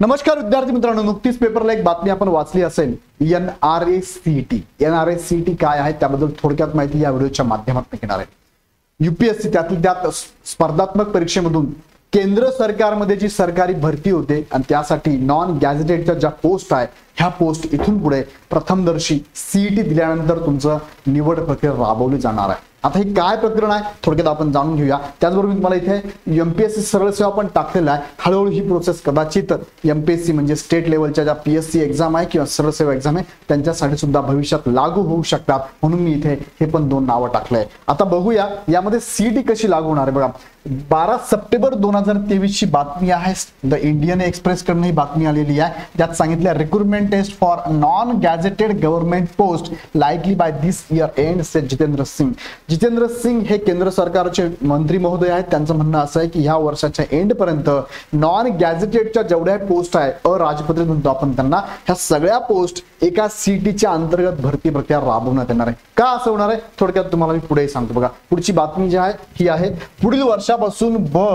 नमस्कार विद्यार्थी मित्रांनो, नुकतीच पेपरला एक बातमी आपण वाचली असेल. एनआरए-सीईटी काय आहे त्याबद्दल थोडक्यात माहिती या व्हिडिओच्या माध्यमातून घेणार आहे. यूपीएससी त्यातील त्यात स्पर्धात्मक परीक्षेमधून केंद्र सरकारमध्ये जी सरकारी भरती होते आणि त्यासाठी नॉन गॅझेटेडच्या ज्या पोस्ट आहे ह्या पोस्ट इथून पुढे प्रथमदर्शी सीईटी दिल्यानंतर तुमचं निवड प्रक्रिया राबवली जाणार आहे. आता हे काय प्रकरण आहे थोडक्यात आपण जाणून घेऊया. त्याचबरोबर मी तुम्हाला इथे एमपीएससी सरळ सेवा पण टाकलेला आहे. हळूहळू ही प्रोसेस कदाचित एमपीएससी म्हणजे स्टेट लेवलच्या ज्या पीएससी एक्झाम आहे किंवा सरळ सेवा एक्झाम आहे त्यांच्यासाठी सुद्धा भविष्यात लागू होऊ शकतात, म्हणून मी इथे हे पण दोन नावं टाकले आहे. आता बघूया यामध्ये सीईटी कशी लागू होणार आहे. बघा 12 सप्टेंबर 2023 ची बातमी आहे. द इंडियन एक्सप्रेस कडून ही बातमी आलेली आहे. त्यात सांगितलं recruitment test for non gazetted government post likely by this year end से जितेंद्र सिंग. जितेंद्र सिंग हे केंद्र सरकारचे मंत्री महोदय आहेत. त्यांचं म्हणणं असं आहे की ह्या वर्षाच्या एंड पर्यंत नॉन गॅझेटेडच्या जेवढ्या पोस्ट आहे अराजपत्रित म्हणतो आपण त्यांना, ह्या सगळ्या पोस्ट एका सीईटीच्या अंतर्गत भरती प्रक्रिया राबवण्यात येणार आहे. का असं होणार आहे थोडक्यात तुम्हाला मी पुढे सांगतो. बघा पुढची बातमी जी आहे ही आहे पुढील वर्षापासून ब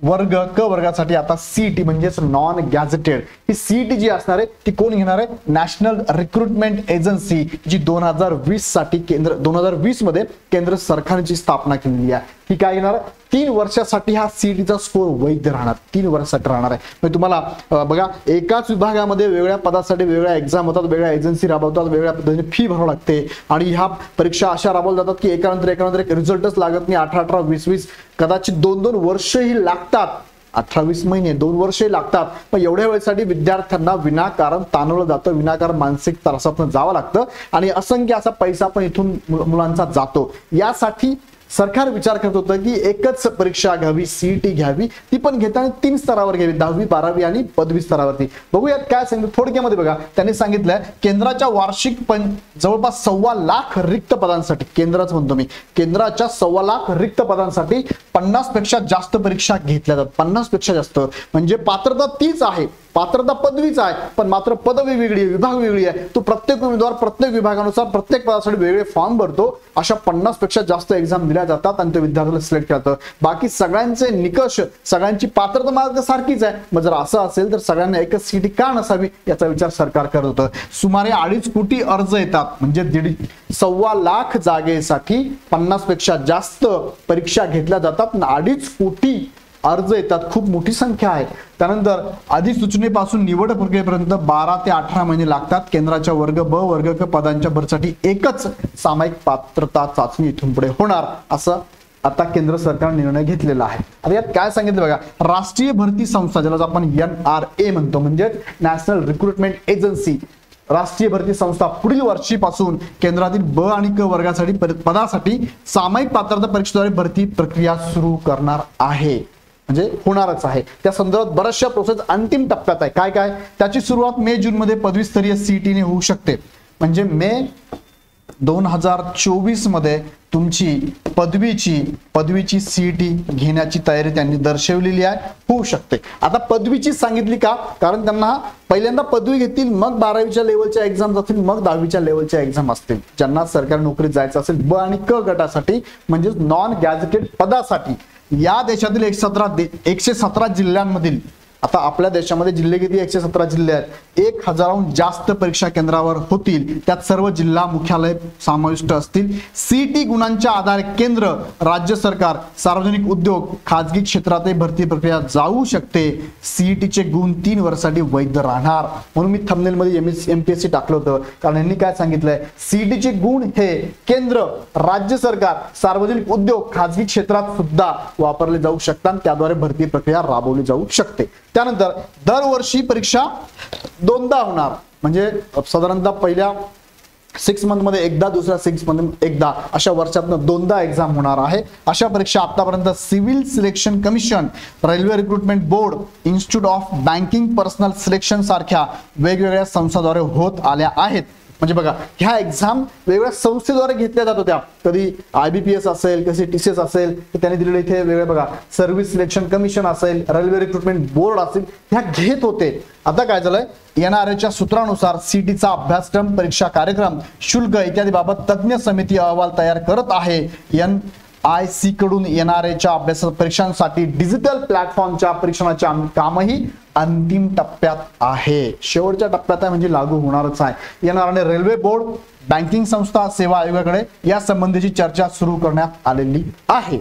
वर्ग क वर्गासाठी आता सीईटी म्हणजेच नॉन गॅझेटेड ही सीईटी जी असणार आहे ती कोण घेणार आहे? नॅशनल रिक्रुटमेंट एजन्सी, जी 2020 साठी 2020 मध्ये केंद्र सरकारची स्थापना केलेली आहे. ही काय घेणार आहे? 3 वर्षासाठी हा सीईटीचा स्कोर वैध राहणार. 3 वर्षासाठी राहणार आहे. म्हणजे तुम्हाला बघा एकाच विभागामध्ये वेगळ्या पदासाठी वेगळ्या एक्झाम होतात, वेगळ्या एजन्सी राबवतात, वेगळ्या पद्धतीने फी भरावी लागते आणि ह्या परीक्षा अशा राबवल्या जातात की एकानंतर एक रिझल्टच लागत नाही. 18 20 कदाचित 2 वर्षही लागतात. 18-20 महिने 2 वर्षही लागतात. पण एवढ्या वेळेसाठी विद्यार्थ्यांना विनाकारण ताणवलं जातं, विनाकारण मानसिक त्रासातून जावं लागतं आणि असंख्य असा पैसा पण इथून मुलांचा जातो. यासाठी सरकार विचार करत होतं की एकच परीक्षा घ्यावी, सीईटी घ्यावी, ती पण घेताना 3 स्तरावर घ्यावी, 10वी 12वी आणि पदवी स्तरावरती. बघूयात काय सांगितलं थोडक्यामध्ये. बघा त्यांनी सांगितलंय केंद्राच्या वार्षिक जवळपास 1.25 लाख रिक्त पदांसाठी, केंद्राचं म्हणतो मी, केंद्राच्या 1.25 लाख रिक्त पदांसाठी 50 पेक्षा जास्त परीक्षा घेतल्या जातात. 50 पेक्षा जास्त म्हणजे पात्रता तीच आहे, पात्रता पदवीच आहे, पण मात्र पदवी वेगळी आहे, विभाग वेगळी आहे. तो प्रत्येक उमेदवार प्रत्येक विभागानुसार प्रत्येक पदासाठी वेगळे फॉर्म भरतो. अशा 50 पेक्षा जास्त एक्झाम दिल्या जातात आणि ते विद्यार्थ्याला सिलेक्ट करतं. बाकी सगळ्यांचे निकष, सगळ्यांची पात्रता मार्ग सारखीच आहे. मग जर असं असेल तर सगळ्यांना एकच सीईटी का नसावी याचा विचार सरकार करत होतं. सुमारे 2.5 कोटी अर्ज येतात, म्हणजे 1.25 लाख जागेसाठी 50 पेक्षा जास्त परीक्षा घेतल्या जातात. 2.5 कोटी अर्ज येतात, खूप मोठी संख्या आहे. त्यानंतर अधिसूचनेपासून निवड प्रक्रियेपर्यंत 12 ते 18 महिने लागतात. केंद्राच्या वर्ग ब वर्ग क पदांच्या भरतीसाठी एकच सामायिक पात्रता चाचणी इथून पुढे होणार, असं आता केंद्र सरकारने निर्णय घेतलेला आहे. आता यात काय सांगितलं बघा, राष्ट्रीय भरती संस्था ज्याला आपण एनआरए म्हणतो म्हणजे नॅशनल रिक्रुटमेंट एजन्सी, राष्ट्रीय भरती संस्था पुढील वर्षीपासून केंद्रातील ब आणि क वर्गासाठी पदासाठी सामायिक पात्रता परीक्षेद्वारे भरती प्रक्रिया सुरू करणार आहे, म्हणजे होणारच आहे. त्या संदर्भात बऱ्याचशा प्रोसेस अंतिम टप्प्यात आहे. काय काय त्याची सुरुवात मे जून मध्ये पदवीस्तरीय सीईटीने होऊ शकते. म्हणजे मे 2024 मध्ये तुमची पदवीची सीईटी घेण्याची तयारी त्यांनी दर्शवलेली आहे, होऊ शकते. आता पदवीची सांगितली का? कारण त्यांना पहिल्यांदा पदवी घेतील, मग 12वीच्या लेवलच्या एक्झाम असतील, मग 10वीच्या लेवलच्या एक्झाम असतील. ज्यांना सरकारी नोकरीत जायचं असेल ब आणि क गटासाठी म्हणजे नॉन गॅझेटेड पदासाठी या देशातील 117 जिल्ह्यांमधील, आता आपल्या देशामध्ये जिल्हे किती? 117 जिल्हे आहेत. 1000हून जास्त परीक्षा केंद्रावर होतील. त्यात सर्व जिल्हा मुख्यालय समाविष्ट असतील. सीईटी गुणांच्या आधारे केंद्र, राज्य सरकार, सार्वजनिक उद्योग, खाजगी क्षेत्रातही भरती प्रक्रिया जाऊ शकते. सीईटीचे गुण 3 वर्षासाठी वैध राहणार. म्हणून मी थंबनेल मध्ये एमपीएससी टाकलं होतं, कारण यांनी काय सांगितलंय सीईटीचे गुण हे केंद्र, राज्य सरकार, सार्वजनिक उद्योग, खाजगी क्षेत्रात सुद्धा वापरले जाऊ शकतात. त्याद्वारे भरती प्रक्रिया राबवली जाऊ शकते. त्यानंतर दरवर्षी परीक्षा 2दा होणार, म्हणजे साधारणतः पहिल्या 6 मंथ मध्ये एकदा, दुसऱ्या 6 मंथ एकदा, अशा वर्षातनं 2दा एक्झाम होणार आहे. अशा परीक्षा आतापर्यंत civil selection commission, railway recruitment board, institute of banking personal selection सारख्या वेगवेगळ्या संस्थांद्वारे होत आल्या आहेत. म्हणजे बघा ह्या एक्झाम वेगवेगळ्या संस्थेद्वारे घेतल्या जात होत्या. कधी IBPS असेल, कधी TCS असेल, तर त्यांनी दिलेले इथे वेगळे बघा सर्व्हिस सिलेक्शन कमिशन असेल, रेल्वे रिक्रुटमेंट बोर्ड असेल, ह्या घेत होते. आता काय झालंय, एनआरएच्या सूत्रानुसार सीईटीचा अभ्यासक्रम, परीक्षा कार्यक्रम, शुल्क इत्यादी बाबत तज्ञ समिती अहवाल तयार करत आहे. IC कडून येणाऱ्याच्या अभ्यास परीक्षांसाठी डिजिटल प्लॅटफॉर्मच्या परीक्षणाचे कामही अंतिम टप्प्यात आहे, शेवटच्या टप्प्यात आहे, म्हणजे लागू होणारच आहे. येणाऱ्याने रेल्वे बोर्ड, बँकिंग संस्था, सेवा आयोगाकडे या संबंधीची चर्चा सुरू करण्यात आलेली आहे.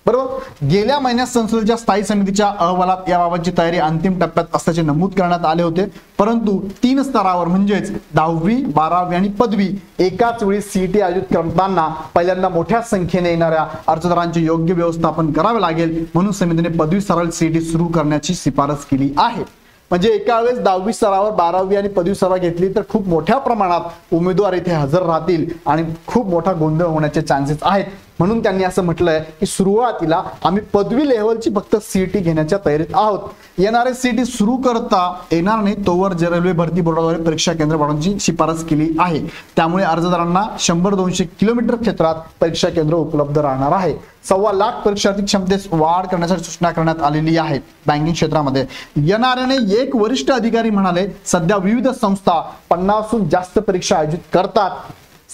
बरोबर. गेल्या महिन्यात संसदेच्या स्थायी समितीच्या अहवालात याबाबतची तयारी अंतिम टप्प्यात असल्याचे नमूद करण्यात आले होते, परंतु 3 स्तरावर म्हणजेच 10वी, 12वी आणि पदवी एकाच वेळी सीईटी आयोजित करताना पहिल्यांदा मोठ्या संख्येने येणाऱ्या अर्जदारांचे योग्य व्यवस्थापन करावे लागेल, म्हणून समितीने पदवी स्तरावर सीईटी सुरू करण्याची शिफारस केली आहे. म्हणजे एका वेळेस 10वी स्तरावर 12वी आणि पदवी स्तरावर घेतली तर खूप मोठ्या प्रमाणात उमेदवार इथे हजर राहतील आणि खूप मोठा गोंधळ होण्याचे चान्सेस आहेत. म्हणून त्यांनी असं म्हटलंय की सुरुवातीला आम्ही पदवी लेव्हलची फक्त सीईटी घेण्याच्या तयारीत आहोत. येणारे सीईटी सुरू करता येणार नाही तोवर रेल्वे भरती बोर्डाद्वारे परीक्षा केंद्र वाढवण्याची शिफारस केली आहे. त्यामुळे अर्जदारांना 100-200 किलोमीटर क्षेत्रात परीक्षा केंद्र उपलब्ध राहणार आहे. 1.25 लाख परीक्षार्थी क्षमतेस वाढ करण्यासाठी सूचना करण्यात आलेली आहे. बँकिंग क्षेत्रामध्ये येणाऱ्याने एक वरिष्ठ अधिकारी म्हणाले, सध्या विविध संस्था 50हून जास्त परीक्षा आयोजित करतात.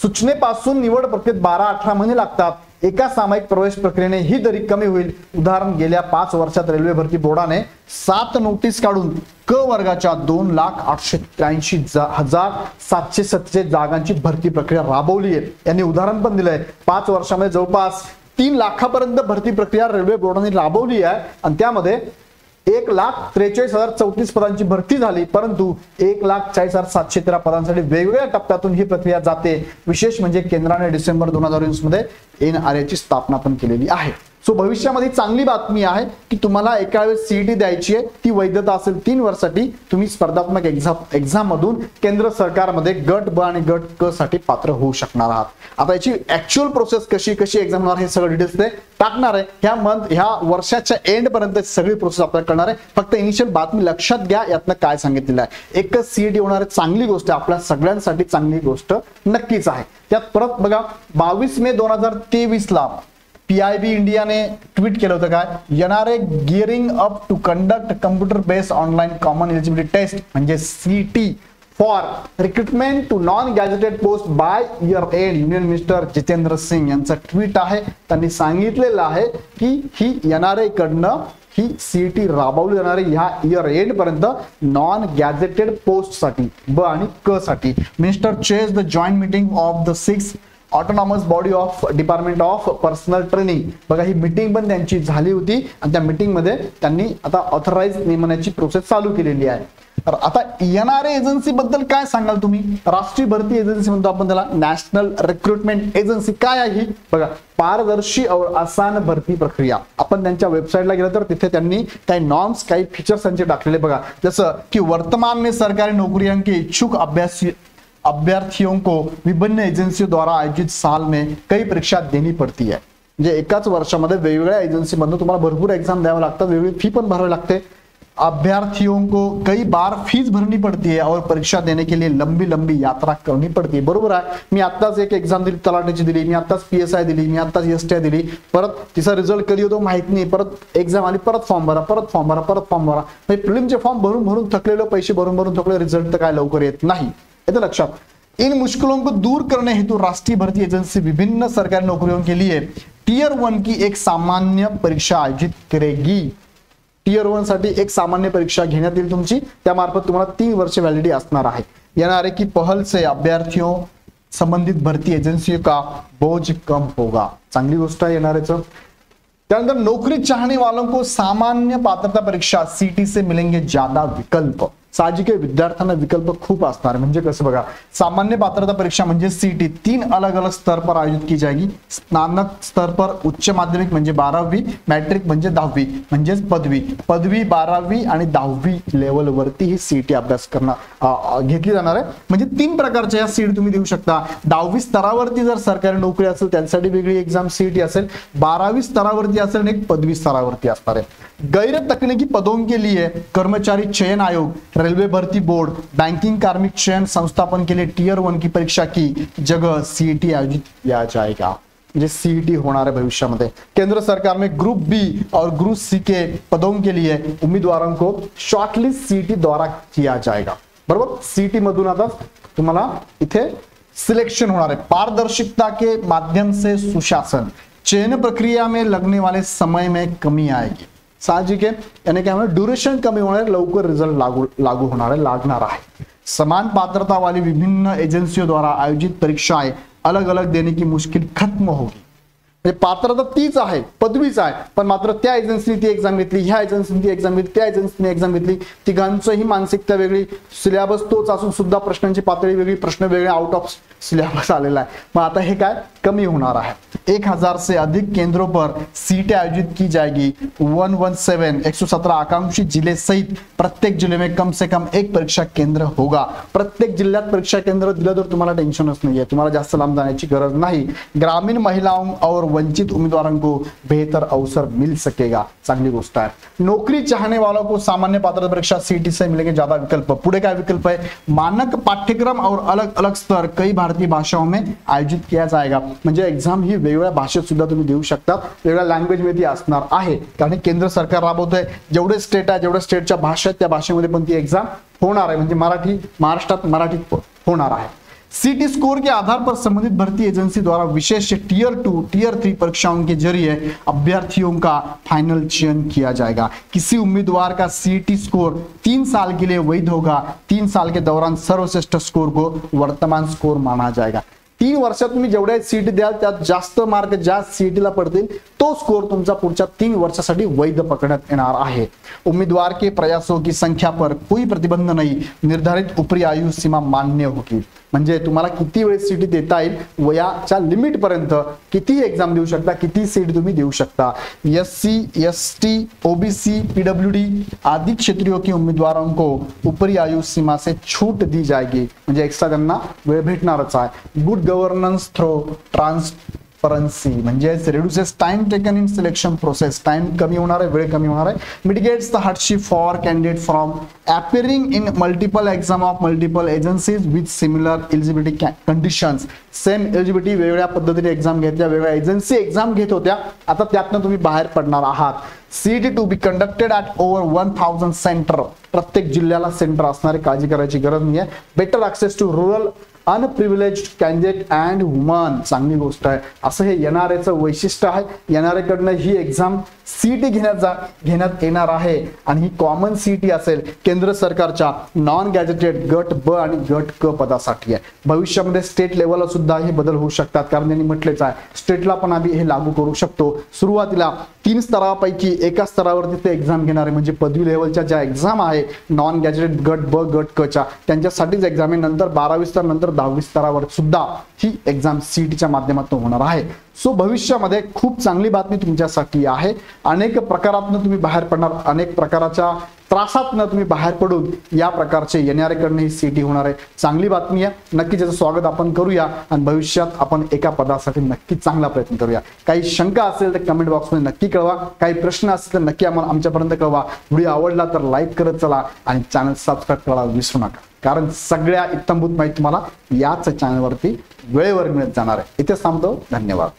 सूचनेपासून निवड प्रक्रियेत 12-18 महिने लागतात. एका सामायिक प्रवेश प्रक्रियेने ही दरी कमी होईल. उदाहरण, गेल्या 5 वर्षात रेल्वे भरती बोर्डाने 7 नोटीस काढून क वर्गाच्या 2,883,747 जागांची भरती प्रक्रिया राबवली आहे. यांनी उदाहरण पण दिलंय. 5 वर्षामध्ये जवळपास 3 लाखापर्यंत भरती प्रक्रिया रेल्वे बोर्डाने राबवली आहे आणि त्यामध्ये 1,43,034 पदांची भरती झाली, परंतु 1,40,713 पदांसाठी वेगवेगळ्या टप्प्यातून ही प्रक्रिया जाते. विशेष म्हणजे केंद्राने डिसेंबर 2020 मध्ये NRA ची स्थापना पण केलेली आहे. सो भविष्यामध्ये चांगली बातमी आहे की तुम्हाला एका वेळेस सीईटी द्यायची आहे, ती वैधता असेल 3 वर्षासाठी. तुम्ही स्पर्धात्मक एक्झाम मधून केंद्र सरकारमध्ये गट ब आणि गट क साठी पात्र होऊ शकणार आहात. आता याची ऍक्च्युअल प्रोसेस कशी एक्झाम होणार हे सगळं डिटेल्स ते टाकणार आहे. ह्या वर्षाच्या एंड पर्यंत सगळी प्रोसेस आपल्याला करणार आहे. फक्त इनिशियल बातमी लक्षात घ्या, यातनं काय सांगितलेलं आहे. एकच सीईटी होणार आहे, चांगली गोष्ट आहे, आपल्या सगळ्यांसाठी चांगली गोष्ट नक्कीच आहे. त्यात परत बघा 22 मे 2023 ला PIB इंडियाने ट्विट केलं होतं काय, येणारे gearing up to conduct computer based online common eligibility test म्हणजे CT for recruitment to non gazetted post by year end union minister Jitendra Singh यांचं ट्विट आहे. त्यांनी सांगितलेलं आहे की ही NRA कडनं ही सीईटी राबवली जाणारी ह्या इयर एंड पर्यंत नॉन गॅजेटेड पोस्ट साठी ब आणि क साठी. Minister chairs the joint meeting of the 6 autonomous body of department of personnel training. बघा ही मीटिंग पण त्यांची झाली होती आणि त्या मीटिंग मध्ये त्यांनी आता ऑथराइज नेमण्याची प्रोसेस चालू केलेली आहे. तर आता NRA एजन्सी बद्दल काय सांगाल तुम्ही. राष्ट्रीय भरती एजन्सी म्हणतो आपण त्याला, नॅशनल रिक्रुटमेंट एजन्सी. काय आहे ही बघा, पारदर्शी और आसान भरती प्रक्रिया. आपण त्यांच्या वेबसाईटला गेलं तर तिथे त्यांनी काही नॉर्म्स, काही फीचर्स त्यांचे टाकलेले बघा, जसं की वर्तमान में सरकारी नौकरियों के इच्छुक अभ्यर्थियों को विभिन्न एजेंसियों द्वारा आयोजित साल में कई परीक्षा देनी पड़ती है. म्हणजे एकाच वर्षामध्ये वेगवेगळ्या एजन्सीमधून तुम्हाला भरपूर एग्जाम द्यावं लागतात, वेगवेगळी फी पण भरावी लागते. अभ्यर्थियों को कई बार फीस भरनी पड़ती है और परीक्षा देने के लिए लंबी लंबी यात्रा करनी पड़ती है. बरोबर आहे. मी आत्ताच एक एक्झाम दिली, तलाठीची दिली, मी आत्ताच PSI दिली, मी आत्ताच STI दिली, परत तिचा रिझल्ट कधी होतो माहित नाही, परत एक्झाम आली, परत फॉर्म भरा, परत फॉर्म भरा, परत फॉर्म भरा. म्हणजे प्रिलिमचे फॉर्म भरून भरून थकलेलो, पैसे भरून भरून थकले, रिझल्ट तर काय लवकर येत नाही. येतं लक्षात. इन मुश्किलों को दूर करने हेतु राष्ट्रीय भर्ती एजेंसी विभिन्न सरकारी नौकरियों के लिए टियर 1 की एक सामान्य परीक्षा आयोजित करेगी. टियर 1 साठी एक सामान्य परीक्षा घेण्यात येईल तुमची, त्यामार्फत तुम्हाला 3 वर्ष व्हॅलिडिटी असणार आहे. NRA की पहल से अभ्यर्थियों संबंधित भर्ती एजेंसियों का बोझ कम होगा. चांगली गोष्ट आहे NRAचं. त्यानंतर नौकरी चाहने वालों को सामान्य पात्रता परीक्षा CT से मिलेंगे ज्यादा विकल्प. साहजिक विद्यार्थ्यांना विकल्प खूप असणार. म्हणजे कसं बघा, सामान्य पात्रता परीक्षा म्हणजे CT 3 अलग अलग स्तर पर आयोजित की जाएगी. स्नातक स्तर पर उच्च माध्यमिक म्हणजे 12वी, मॅट्रिक म्हणजे 10वी, म्हणजेच पदवी, 12वी आणि 10वी लेवल वरती ही CT अभ्यास करणार घेतली जाणार आहे. म्हणजे 3 प्रकारच्या या CT तुम्ही देऊ शकता. 10वी स्तरावरती जर सरकारी नोकरी असेल त्यांच्यासाठी वेगळी एक्झाम CT असेल, 12वी स्तरावरती असेल आणि 1 स्तरावरती असणार आहे. गैर तकनीकी पदों के लिए कर्मचारी चयन आयोग, रेलवे भर्ती बोर्ड, बैंकिंग कार्मिक चयन संस्थापन के लिए टियर 1 की परीक्षा की जगह CT आयोजित किया जाएगा. म्हणजे CT होणार आहे भविष्यामध्ये. केंद्र सरकार में ग्रुप B और ग्रुप C के पदों के लिए उम्मीदवारों को शॉर्टलिस्ट CT द्वारा किया जाएगा. बरोबर. CT मधून आता तुम्हाला इथे सिलेक्शन होणार आहे. पारदर्शिकता के माध्यम से सुशासन, चयन प्रक्रिया में लगने वाले समय में कमी आएगी। साहजिक है, यानी क्या ड्यूरेशन कमी होणार है, लवकर रिजल्ट लागू होणार है, लागणार आहे। समान पात्रता वाली विभिन्न एजेंसियों द्वारा आयोजित परीक्षाएं अलग अलग देने की मुश्किल खत्म होगी। पात्रता तीच आहे, पदवीच आहे, पण मात्र त्या एजन्सीने ती एक्झाम घेतली, ह्या एजन्सीने ती एक्झाम घेतली, त्या एजन्सीने एक्झाम घेतली, तिघांचंही मानसिकता वेगळी, सिलेबस तोच असून सुद्धा प्रश्नांची पातळी वेगळी, प्रश्न वेगळे, आउट ऑफ सिलेबस आलेला आहे। मग आता हे काय कमी होणार आहे। 1000 से अधिक केंद्रों पर सीटें आयोजित की जाएगी। 117 आकांक्षी जिले सहित प्रत्येक जिले में कम से कम एक परीक्षा केंद्र होगा। प्रत्येक जिल्ह्यात परीक्षा केंद्र दिलं तर तुम्हाला टेन्शनच नाहीये, तुम्हाला जास्त लांब जाण्याची गरज नाही। ग्रामीण महिलाओं और वंचित उम्मीदवारों को बेहतर अवसर मिल सकेगा, चांगली गोष्ट आहे। नौकरी चाहने वालों को सामान्य पात्रता परीक्षा सीटी से मिलेंगे ज्यादा विकल्प। पुढे काय विकल्प है, मानक पाठ्यक्रम और अलग अलग स्तर कई भारतीय भाषाओं में आयोजित किया जाएगा। म्हणजे एक्झाम ही वेगवेगळ्या भाषेत सुद्धा तुम्ही देऊ शकता, वेगळ्या लँग्वेज मध्ये असणार आहे, कारण केंद्र सरकार राबवतंय। जेवढे स्टेट आहे, जेवढ्या स्टेटच्या भाषा आहेत त्या भाषेमध्ये पण ती एक्झाम होणार आहे, म्हणजे मराठी, महाराष्ट्रात मराठीत होणार आहे। सीटी स्कोर के आधार पर संबंधित भर्ती एजेंसी द्वारा विशेष टियर 2, टियर 3 परीक्षाओं के जरिए अभ्यर्थियों का फाइनल चयन किया जाएगा। किसी उम्मीदवार का सीटी स्कोर 3 साल के लिए वैध होगा। 3 साल के दौरान सर्वश्रेष्ठ स्कोर को वर्तमान स्कोर माना जाएगा। 3 वर्षात तुम्ही जेवढ्या सीटी द्याल त्यात जास्त मार्क ज्या सीटीला पडतील तो स्कोर तुमचा पुढच्या 3 वर्षासाठी वैध पकडण्यात येणार आहे। उम्मीदवार के प्रयासों की संख्या पर कोई प्रतिबंध नहीं, निर्धारित ऊपरी आयु सीमा मान्य होगी। म्हणजे तुम्हाला किती वेळ सीटी देता येईल, वयाच्या लिमिट पर्यंत किती एग्जाम देऊ शकता, किती सीट तुम्ही देऊ शकता। एससी, एसटी, ओबीसी, पीडब्ल्यूडी आदि क्षेत्रों के उम्मीदवारों को ऊपरी आयु सीमा से छूट दी जाएगी, म्हणजे एक्स्ट्रा त्यांना वेळ भेटणारच आहे। गुड गव्हर्नन्स थ्रू ट्रान्सपरन्सी म्हणजे reduces time taken in selection process, time कमी होणार आहे, वेळ कमी होणार आहे। Mitigates the hardship for candidate from appearing in multiple exam of multiple agencies with similar eligibility conditions। Same eligibility वेगवेगळ्या पद्धतीने एक्झाम घेतल्या, वेगवेगळ्या एजन्सी एक्झाम घेत होत्या, आता त्यातनं तुम्ही बाहेर पडणार आहात। CET to be conducted at over 1000 centre, प्रत्येक जिल्ह्याला सेंटर असणारे, काळजी करायची गरज नाही आहे। Better access to rural unprivileged candidate and woman, चांगली गोष्ट आहे। असं हे एनआरएचं वैशिष्ट्य आहे। एनआरएकडनं ही एक्झाम सीटी घेण्यात येणार आहे आणि ही कॉमन सीटी असेल केंद्र सरकारच्या नॉन गॅजेटेड गट ब आणि गट क पदासाठी आहे। भविष्यामध्ये स्टेट लेवलला सुद्धा हे बदल होऊ शकतात, कारण त्यांनी म्हटलेच आहे स्टेटला पण आम्ही हे लागू करू शकतो। सुरुवातीला 3 स्तरापैकी एका स्तरावरती ते एक्झाम घेणार आहे, म्हणजे पदवी लेवलच्या ज्या एक्झाम आहे नॉन गॅजेटेड गट ब गट क च्या त्यांच्यासाठीच एक्झाम आहे। नंतर 12वी स्तर, नंतर 10वी स्तरावर सुद्धा ही एक्झाम सीटीच्या माध्यमातून होणार आहे। सो भविष्यामध्ये खूप चांगली बातमी तुमच्यासाठी आहे। अनेक प्रकारातून तुम्ही बाहेर पडणार, अनेक प्रकारच्या त्रासातून तुम्ही बाहेर पडून या प्रकारचे एनआरएकडनं ही सीटी होणार आहे। चांगली बातमी आहे, नक्कीच याचं स्वागत आपण करूया आणि भविष्यात आपण एका पदासाठी नक्की चांगला प्रयत्न करूया। काही शंका असेल तर कमेंट बॉक्समध्ये नक्की कळवा, काही प्रश्न असतील तर नक्की आमच्यापर्यंत कळवा। व्हिडिओ आवडला तर लाईक करत चला आणि चॅनल सबस्क्राईब करायला विसरू नका, कारण सगळ्या इत्थंभूत माहिती तुम्हाला याच चॅनलवरती वेळेवर मिळत जाणार आहे। इथे थांबतो, धन्यवाद।